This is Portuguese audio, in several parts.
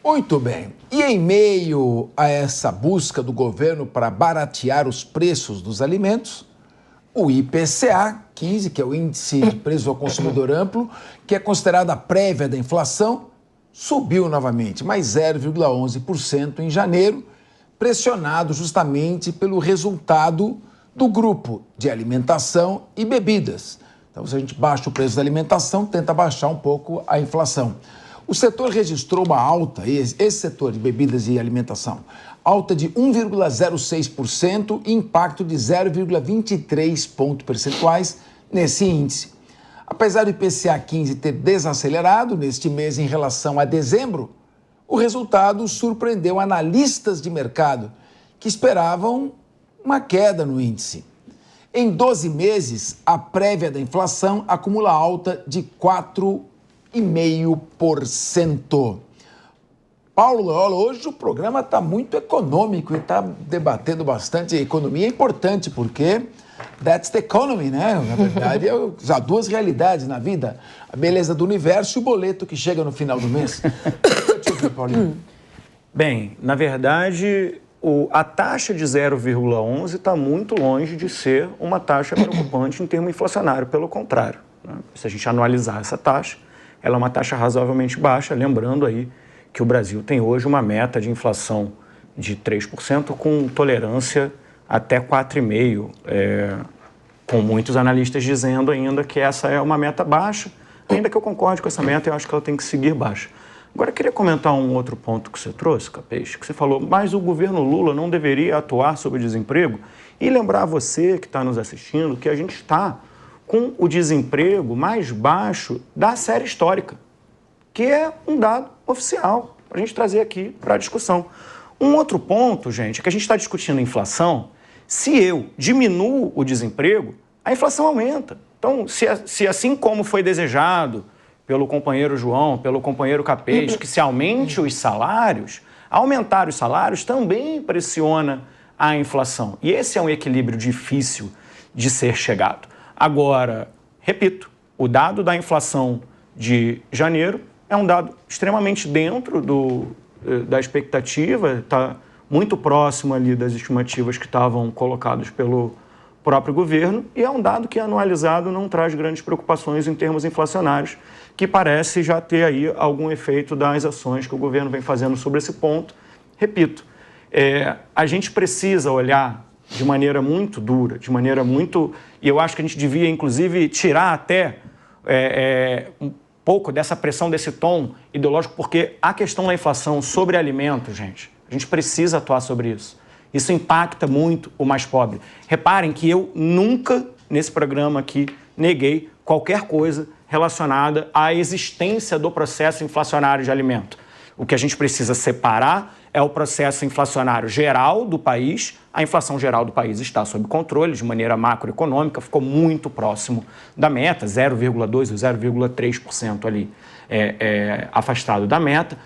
Muito bem. E em meio a essa busca do governo para baratear os preços dos alimentos, o IPCA 15, que é o Índice de Preço ao Consumidor Amplo, que é considerada a prévia da inflação, subiu novamente, mais 0,11% em janeiro, pressionado justamente pelo resultado do grupo de alimentação e bebidas. Então, se a gente baixa o preço da alimentação, tenta baixar um pouco a inflação. O setor registrou uma alta, esse setor de bebidas e alimentação, alta de 1,06% e impacto de 0,23 pontos percentuais nesse índice. Apesar do IPCA 15 ter desacelerado neste mês em relação a dezembro, o resultado surpreendeu analistas de mercado que esperavam uma queda no índice. Em 12 meses, a prévia da inflação acumula alta de 4,5%. Paulo Loyola, hoje o programa está muito econômico e está debatendo bastante economia. É importante porque that's the economy, né? Na verdade, há duas realidades na vida. A beleza do universo e o boleto que chega no final do mês. Deixa eu ver, Paulinho. Bem, na verdade, a taxa de 0,11 está muito longe de ser uma taxa preocupante em termos inflacionários. Pelo contrário, né? Se a gente anualizar essa taxa, ela é uma taxa razoavelmente baixa, lembrando aí que o Brasil tem hoje uma meta de inflação de 3% com tolerância até 4,5%, com muitos analistas dizendo ainda que essa é uma meta baixa, ainda que eu concorde com essa meta, eu acho que ela tem que seguir baixa. Agora, eu queria comentar um outro ponto que você trouxe, Capês, que você falou, mas o governo Lula não deveria atuar sobre o desemprego, e lembrar você que está nos assistindo que a gente está com o desemprego mais baixo da série histórica, que é um dado oficial para a gente trazer aqui para a discussão. Um outro ponto, gente, é que a gente está discutindo inflação. Se eu diminuo o desemprego, a inflação aumenta. Então, se assim como foi desejado pelo companheiro João, pelo companheiro Capês, que se aumente os salários, aumentar os salários também pressiona a inflação. E esse é um equilíbrio difícil de ser chegado. Agora, repito, o dado da inflação de janeiro é um dado extremamente dentro da expectativa, está muito próximo ali das estimativas que estavam colocadas pelo próprio governo, e é um dado que, anualizado, não traz grandes preocupações em termos inflacionários, que parece já ter aí algum efeito das ações que o governo vem fazendo sobre esse ponto. Repito, a gente precisa olhar de maneira muito dura, de maneira muito... E eu acho que a gente devia, inclusive, tirar até um pouco dessa pressão, desse tom ideológico, porque a questão da inflação sobre alimentos, gente, a gente precisa atuar sobre isso. Isso impacta muito o mais pobre. Reparem que eu nunca, nesse programa aqui, neguei qualquer coisa relacionada à existência do processo inflacionário de alimento. O que a gente precisa separar é o processo inflacionário geral do país. A inflação geral do país está sob controle de maneira macroeconômica, ficou muito próximo da meta, 0,2% ou 0,3% ali afastado da meta.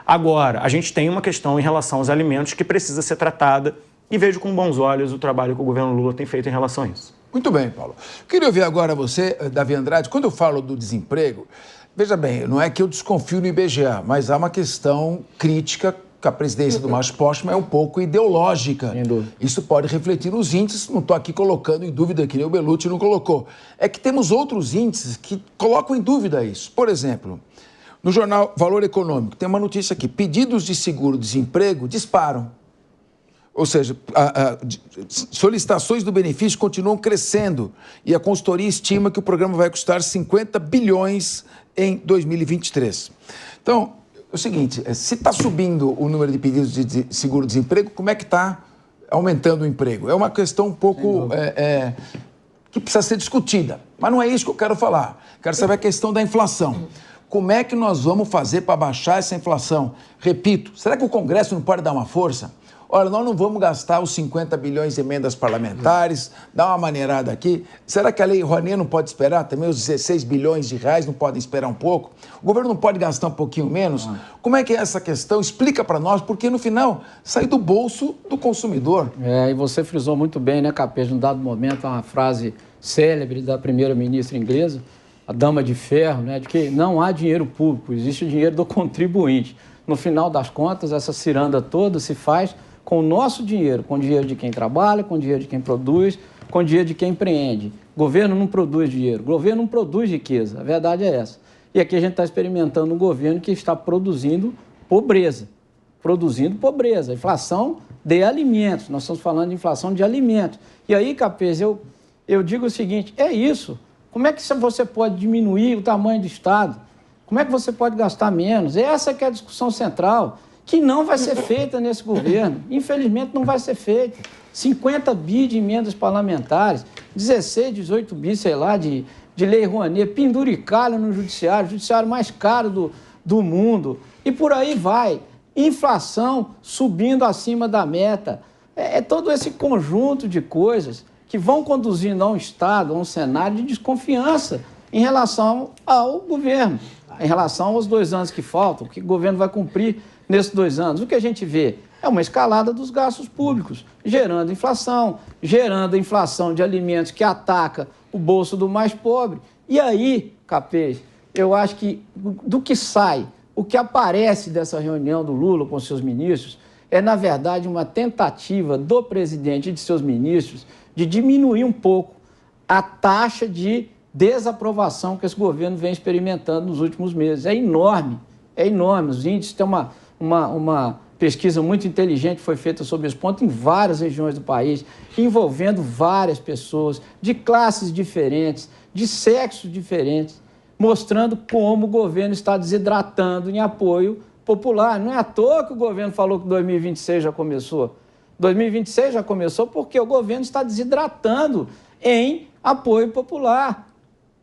Agora, a gente tem uma questão em relação aos alimentos que precisa ser tratada e vejo com bons olhos o trabalho que o governo Lula tem feito em relação a isso. Muito bem, Paulo. Queria ouvir agora você, Davi Andrade, quando eu falo do desemprego, veja bem, não é que eu desconfio no IBGE, mas há uma questão crítica que a presidência do Márcio Postman é um pouco ideológica. Isso pode refletir nos índices, não estou aqui colocando em dúvida, que nem o Bellucci não colocou. É que temos outros índices que colocam em dúvida isso. Por exemplo, no jornal Valor Econômico, tem uma notícia aqui, pedidos de seguro-desemprego disparam. Ou seja, solicitações do benefício continuam crescendo e a consultoria estima que o programa vai custar 50 bilhões em 2023. Então, é o seguinte, se está subindo o número de pedidos de seguro-desemprego, como é que está aumentando o emprego? É uma questão um pouco que precisa ser discutida, mas não é isso que eu quero falar. Quero saber a questão da inflação. Como é que nós vamos fazer para baixar essa inflação? Repito, será que o Congresso não pode dar uma força? Olha, nós não vamos gastar os 50 bilhões de emendas parlamentares, dar uma maneirada aqui. Será que a Lei Rouanet não pode esperar? Também os 16 bilhões de reais não podem esperar um pouco? O governo não pode gastar um pouquinho menos? Como é que é essa questão? Explica para nós, porque no final sai do bolso do consumidor. E você frisou muito bem, né, Capês? Num dado momento, uma frase célebre da primeira-ministra inglesa, a Dama de Ferro, né, de que não há dinheiro público, existe o dinheiro do contribuinte. no final das contas, essa ciranda toda se faz com o nosso dinheiro, com o dinheiro de quem trabalha, com o dinheiro de quem produz, com o dinheiro de quem empreende. O governo não produz dinheiro, o governo não produz riqueza, a verdade é essa. E aqui a gente está experimentando um governo que está produzindo pobreza. Inflação de alimentos, nós estamos falando de inflação de alimentos. E aí, Capês, eu digo o seguinte, é isso. Como é que você pode diminuir o tamanho do Estado? Como é que você pode gastar menos? Essa que é a discussão central, que não vai ser feita nesse governo. Infelizmente, não vai ser feita. 50 bi de emendas parlamentares, 16, 18 bi, sei lá, de lei Rouanet, penduricalho no judiciário, o judiciário mais caro do mundo. E por aí vai. Inflação subindo acima da meta. É todo esse conjunto de coisas que vão conduzindo a um Estado, a um cenário de desconfiança em relação ao governo, em relação aos 2 anos que faltam, o que o governo vai cumprir nesses 2 anos. O que a gente vê é uma escalada dos gastos públicos, gerando inflação de alimentos que ataca o bolso do mais pobre. E aí, Capês, eu acho que do que sai, o que aparece dessa reunião do Lula com seus ministros é, na verdade, uma tentativa do presidente e de seus ministros de diminuir um pouco a taxa de desaprovação que esse governo vem experimentando nos últimos meses. É enorme. Os índices têm uma pesquisa muito inteligente que foi feita sobre esse ponto em várias regiões do país, envolvendo várias pessoas de classes diferentes, de sexos diferentes, mostrando como o governo está desidratando em apoio popular. Não é à toa que o governo falou que 2026 já começou. 2026 já começou porque o governo está desidratando em apoio popular.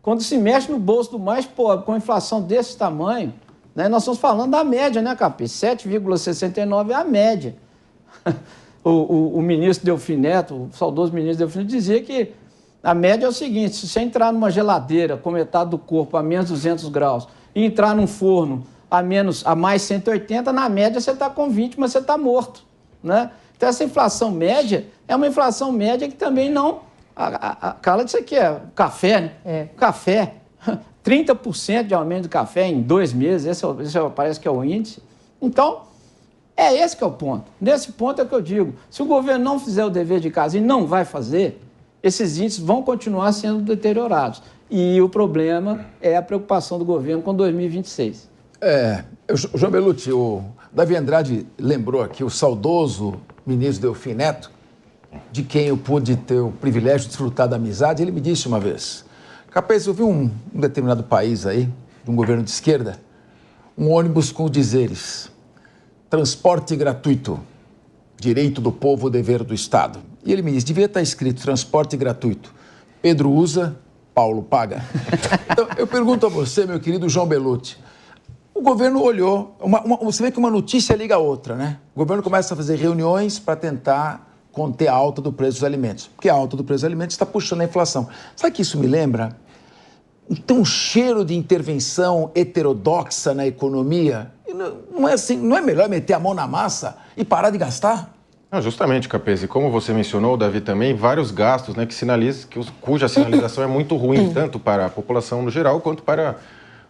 Quando se mexe no bolso do mais pobre com a inflação desse tamanho, né, nós estamos falando da média, né, Capês? 7,69 é a média. O ministro Delfim Neto, o saudoso ministro Delfim Neto, dizia que a média é o seguinte: se você entrar numa geladeira com metade do corpo a menos 200 graus e entrar num forno a mais 180, na média você está com 20, mas você está morto, né? Então essa inflação média é uma inflação média que também não... Carla disse aqui, café, né? Café, 30% de aumento do café em 2 meses, esse parece que é o índice. Então, é esse que é o ponto. Nesse ponto é que eu digo, se o governo não fizer o dever de casa e não vai fazer, esses índices vão continuar sendo deteriorados. E o problema é a preocupação do governo com 2026. João Belutti, o Davi Andrade lembrou aqui o saudoso ministro Delfim Neto, de quem eu pude ter o privilégio de desfrutar da amizade. Ele me disse uma vez: Capês, eu vi um determinado país aí, de um governo de esquerda, um ônibus com dizeres: transporte gratuito, direito do povo, dever do Estado. E ele me disse, devia estar escrito transporte gratuito. Pedro usa, Paulo paga. Então, eu pergunto a você, meu querido João Belutti, o governo olhou, você vê que uma notícia liga a outra, né? O governo começa a fazer reuniões para tentar conter a alta do preço dos alimentos, porque a alta do preço dos alimentos está puxando a inflação. Sabe o que isso me lembra? Tem um cheiro de intervenção heterodoxa na economia. Não é assim, não é melhor meter a mão na massa e parar de gastar? Não, justamente, Capês, e como você mencionou, Davi, também, vários gastos, né, cuja sinalização é muito ruim, tanto para a população no geral, quanto para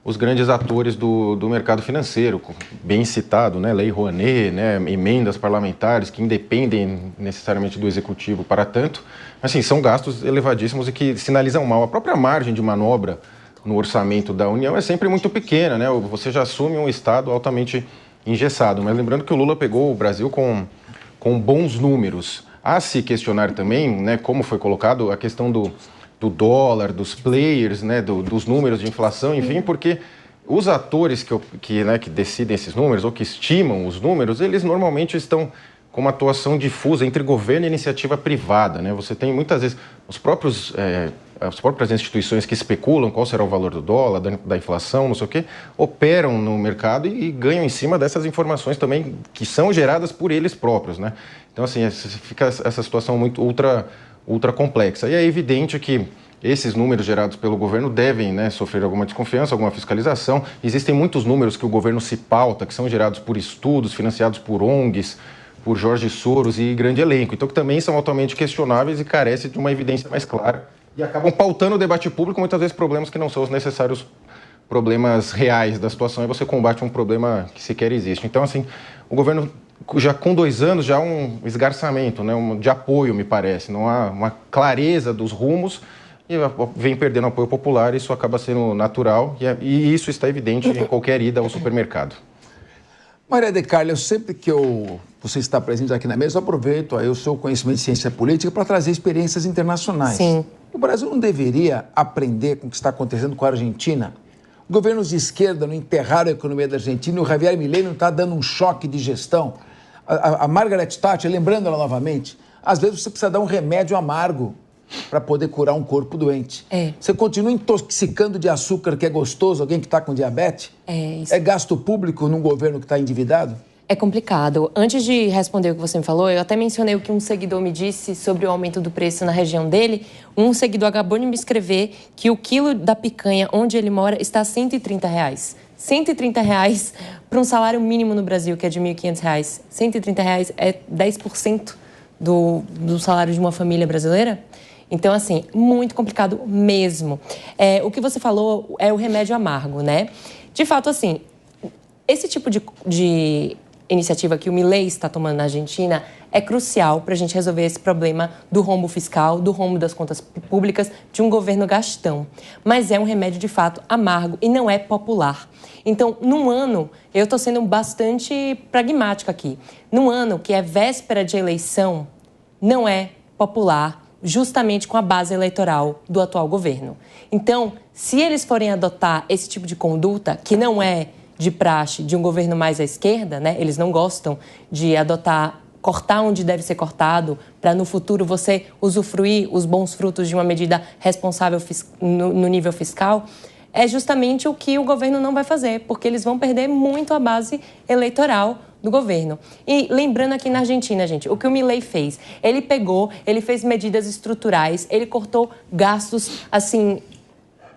os grandes atores do mercado financeiro, bem citado, né, Lei Rouanet, né, emendas parlamentares que independem necessariamente do executivo para tanto. Assim, são gastos elevadíssimos e que sinalizam mal. A própria margem de manobra no orçamento da União é sempre muito pequena, né? Você já assume um Estado altamente engessado. Mas lembrando que o Lula pegou o Brasil com bons números. A se questionar também, né, como foi colocado, a questão do dólar, dos players, né, dos números de inflação, enfim, porque os atores que decidem esses números ou que estimam os números, eles normalmente estão com uma atuação difusa entre governo e iniciativa privada, né? Você tem muitas vezes as próprias instituições que especulam qual será o valor do dólar, da inflação, não sei o quê, operam no mercado e ganham em cima dessas informações também que são geradas por eles próprios, né? Então, assim, fica essa situação muito ultra complexa. E é evidente que esses números gerados pelo governo devem, né, sofrer alguma desconfiança, alguma fiscalização. Existem muitos números que o governo se pauta, que são gerados por estudos, financiados por ONGs, por Jorge Soros e grande elenco. Então, que também são altamente questionáveis e carecem de uma evidência mais clara e acabam pautando o debate público, muitas vezes problemas que não são os necessários problemas reais da situação e você combate um problema que sequer existe. Então, assim, o governo já com 2 anos já há um esgarçamento, né, de apoio, me parece. Não há uma clareza dos rumos e vem perdendo apoio popular. Isso acaba sendo natural e isso está evidente em qualquer ida ao supermercado. Maria de Carla, sempre que você está presente aqui na mesa, eu aproveito aí o seu conhecimento de ciência política para trazer experiências internacionais. Sim. O Brasil não deveria aprender com o que está acontecendo com a Argentina? Governos de esquerda não enterraram a economia da Argentina e o Javier Milei não está dando um choque de gestão. A Margaret Thatcher, lembrando ela novamente, às vezes você precisa dar um remédio amargo para poder curar um corpo doente. Você continua intoxicando de açúcar que é gostoso alguém que está com diabetes? Isso. É gasto público num governo que está endividado? É complicado. Antes de responder o que você me falou, eu até mencionei o que um seguidor me disse sobre o aumento do preço na região dele. Um seguidor acabou de me escrever que o quilo da picanha onde ele mora está a R$130. R$130 para um salário mínimo no Brasil, que é de R$1.500. R$130 é 10% do salário de uma família brasileira? Então, assim, muito complicado mesmo. O que você falou é o remédio amargo, né? De fato, assim, esse tipo de iniciativa que o Milei está tomando na Argentina é crucial para a gente resolver esse problema do rombo fiscal, do rombo das contas públicas de um governo gastão. Mas é um remédio, de fato, amargo e não é popular. Então, num ano, eu estou sendo bastante pragmática aqui, num ano que é véspera de eleição, não é popular, justamente com a base eleitoral do atual governo. Então, se eles forem adotar esse tipo de conduta, que não é de praxe de um governo mais à esquerda, né? Eles não gostam de cortar onde deve ser cortado, para no futuro você usufruir os bons frutos de uma medida responsável no nível fiscal, é justamente o que o governo não vai fazer, porque eles vão perder muito a base eleitoral do governo. E lembrando aqui na Argentina, gente, o que o Milei fez? Ele fez medidas estruturais, ele cortou gastos, assim,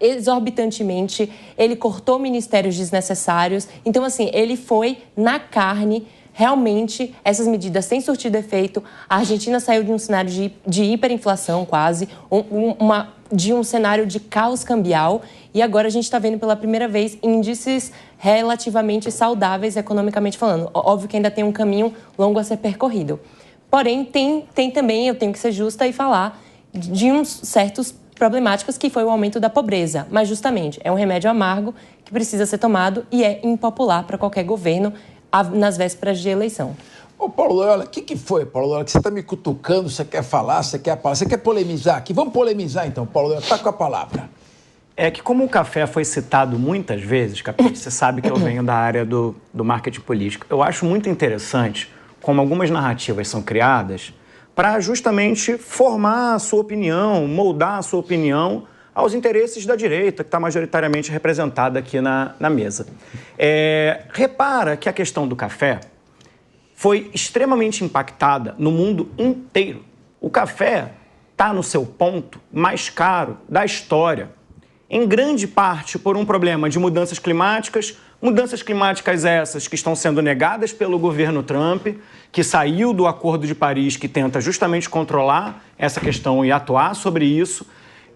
exorbitantemente, ele cortou ministérios desnecessários. Então, assim, ele foi na carne. Realmente, essas medidas têm surtido efeito. A Argentina saiu de um cenário de hiperinflação quase, de um cenário de caos cambial. E agora a gente está vendo pela primeira vez índices relativamente saudáveis economicamente falando. Óbvio que ainda tem um caminho longo a ser percorrido. Porém, tem também, eu tenho que ser justa e falar de uns certos problemáticas que foi o aumento da pobreza. Mas justamente é um remédio amargo que precisa ser tomado e é impopular para qualquer governo nas vésperas de eleição. Ô, Paulo Loyola, o que foi, Paulo Loyola, que você está me cutucando, você quer falar, você quer polemizar aqui? Vamos polemizar então, Paulo Loyola, tá com a palavra. É que como o café foi citado muitas vezes, Capim, você sabe que eu venho da área do marketing político. Eu acho muito interessante como algumas narrativas são criadas para justamente formar a sua opinião, moldar a sua opinião aos interesses da direita, que está majoritariamente representada aqui na mesa. Repara que a questão do café foi extremamente impactada no mundo inteiro. O café está no seu ponto mais caro da história, em grande parte por um problema de mudanças climáticas essas que estão sendo negadas pelo governo Trump, que saiu do Acordo de Paris, que tenta justamente controlar essa questão e atuar sobre isso,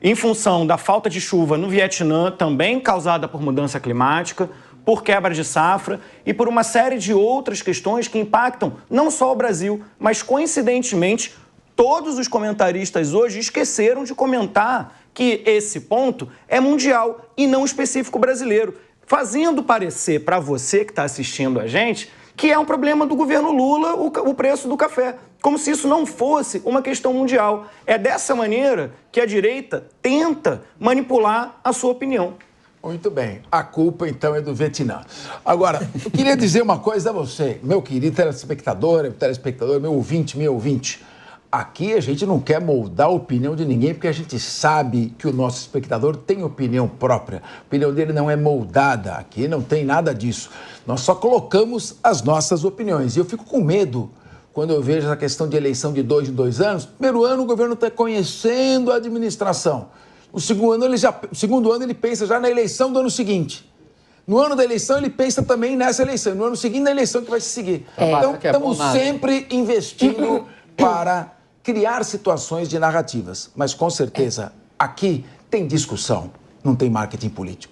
em função da falta de chuva no Vietnã, também causada por mudança climática, por quebra de safra e por uma série de outras questões que impactam não só o Brasil, mas, coincidentemente, todos os comentaristas hoje esqueceram de comentar que esse ponto é mundial e não específico brasileiro, fazendo parecer para você que está assistindo a gente que é um problema do governo Lula o preço do café, como se isso não fosse uma questão mundial. É dessa maneira que a direita tenta manipular a sua opinião. Muito bem. A culpa, então, é do Vietnã. Agora, eu queria dizer uma coisa a você, meu querido telespectador, meu ouvinte. Aqui a gente não quer moldar a opinião de ninguém, porque a gente sabe que o nosso espectador tem opinião própria. A opinião dele não é moldada. Aqui não tem nada disso. Nós só colocamos as nossas opiniões. E eu fico com medo quando eu vejo essa questão de eleição de 2 em 2 anos. Primeiro ano o governo está conhecendo a administração. No segundo ano ele pensa já na eleição do ano seguinte. No ano da eleição ele pensa também nessa eleição. No ano seguinte na eleição que vai se seguir. Então estamos sempre investindo para criar situações de narrativas. Mas com certeza aqui tem discussão, não tem marketing político.